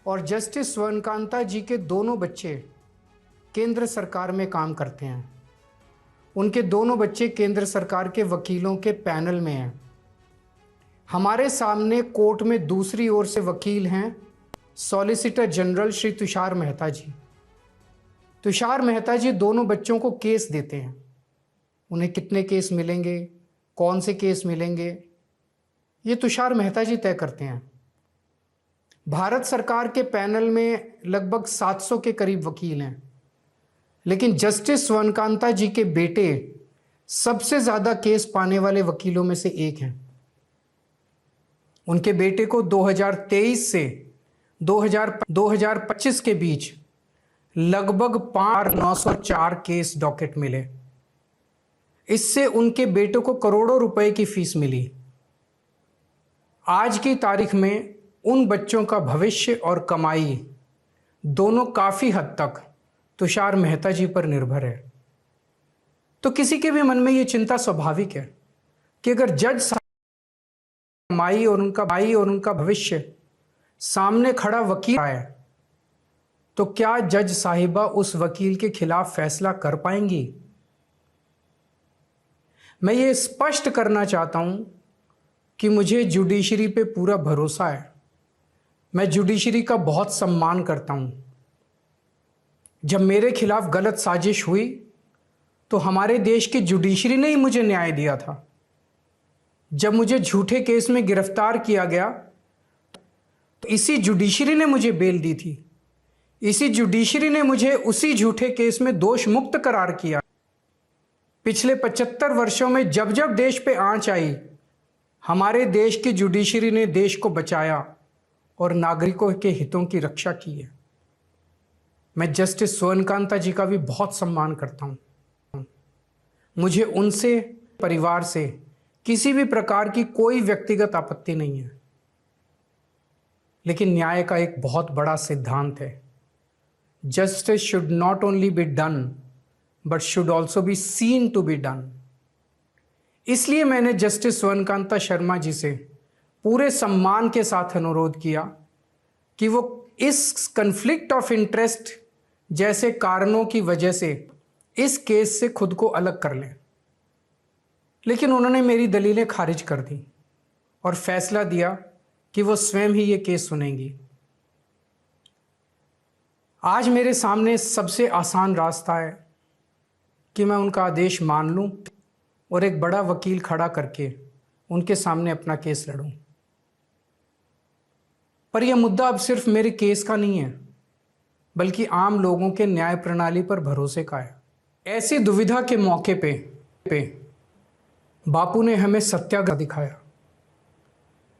और जस्टिस स्वर्णकांता जी के दोनों बच्चे केंद्र सरकार में काम करते हैं। उनके दोनों बच्चे केंद्र सरकार के वकीलों के पैनल में हैं। हमारे सामने कोर्ट में दूसरी ओर से वकील हैं सॉलिसिटर जनरल श्री तुषार मेहता जी। तुषार मेहता जी दोनों बच्चों को केस देते हैं। उन्हें कितने केस मिलेंगे, कौन से केस मिलेंगे, ये तुषार मेहता जी तय करते हैं। भारत सरकार के पैनल में लगभग 700 के करीब वकील हैं, लेकिन जस्टिस स्वर्णकांता जी के बेटे सबसे ज्यादा केस पाने वाले वकीलों में से एक हैं। उनके बेटे को 2023 से 2025 के बीच लगभग 5,904 केस डॉकेट मिले। इससे उनके बेटे को करोड़ों रुपए की फीस मिली। आज की तारीख में उन बच्चों का भविष्य और कमाई दोनों काफी हद तक तुषार मेहता जी पर निर्भर है। तो किसी के भी मन में यह चिंता स्वाभाविक है कि अगर जज कमाई और उनका भविष्य सामने खड़ा वकील है तो क्या जज साहिबा उस वकील के खिलाफ फैसला कर पाएंगी। मैं ये स्पष्ट करना चाहता हूं कि मुझे जुडिशरी पे पूरा भरोसा है। मैं जुडिशरी का बहुत सम्मान करता हूं। जब मेरे खिलाफ गलत साजिश हुई तो हमारे देश की जुडिशरी ने ही मुझे न्याय दिया था। जब मुझे झूठे केस में गिरफ्तार किया गया तो इसी जुडिशरी ने मुझे बेल दी थी। इसी जुडिशरी ने मुझे उसी झूठे केस में दोष मुक्त करार किया। पिछले 75 वर्षों में जब जब देश पे आंच आई, हमारे देश की जुडिशरी ने देश को बचाया और नागरिकों के हितों की रक्षा की है। मैं जस्टिस स्वर्णकांता जी का भी बहुत सम्मान करता हूं। मुझे उनसे, परिवार से किसी भी प्रकार की कोई व्यक्तिगत आपत्ति नहीं है। लेकिन न्याय का एक बहुत बड़ा सिद्धांत है, justice should not only be done but should also be seen to be done. इसलिए मैंने जस्टिस स्वर्णकांता शर्मा जी से पूरे सम्मान के साथ अनुरोध किया कि वो इस कन्फ्लिक्ट ऑफ इंटरेस्ट जैसे कारणों की वजह से इस केस से खुद को अलग कर लें। लेकिन उन्होंने मेरी दलीलें खारिज कर दी और फैसला दिया कि वो स्वयं ही ये केस सुनेंगी। आज मेरे सामने सबसे आसान रास्ता है कि मैं उनका आदेश मान लूं और एक बड़ा वकील खड़ा करके उनके सामने अपना केस लड़ूं। पर यह मुद्दा अब सिर्फ मेरे केस का नहीं है, बल्कि आम लोगों के न्याय प्रणाली पर भरोसे का है। ऐसी दुविधा के मौके पे बापू ने हमें सत्याग्रह दिखाया।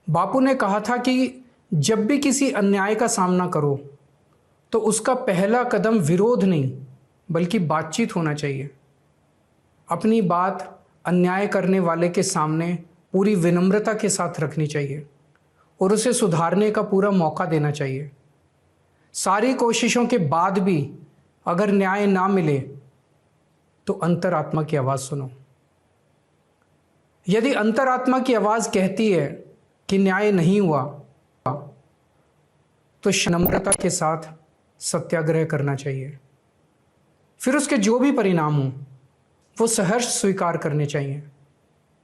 बापू ने कहा था कि जब भी किसी अन्याय का सामना करो तो उसका पहला कदम विरोध नहीं बल्कि बातचीत होना चाहिए। अपनी बात अन्याय करने वाले के सामने पूरी विनम्रता के साथ रखनी चाहिए और उसे सुधारने का पूरा मौका देना चाहिए। सारी कोशिशों के बाद भी अगर न्याय ना मिले तो अंतरात्मा की आवाज़ सुनो। यदि अंतरात्मा की आवाज़ कहती है कि न्याय नहीं हुआ तो विनम्रता के साथ सत्याग्रह करना चाहिए। फिर उसके जो भी परिणाम हो वो सहर्ष स्वीकार करने चाहिए।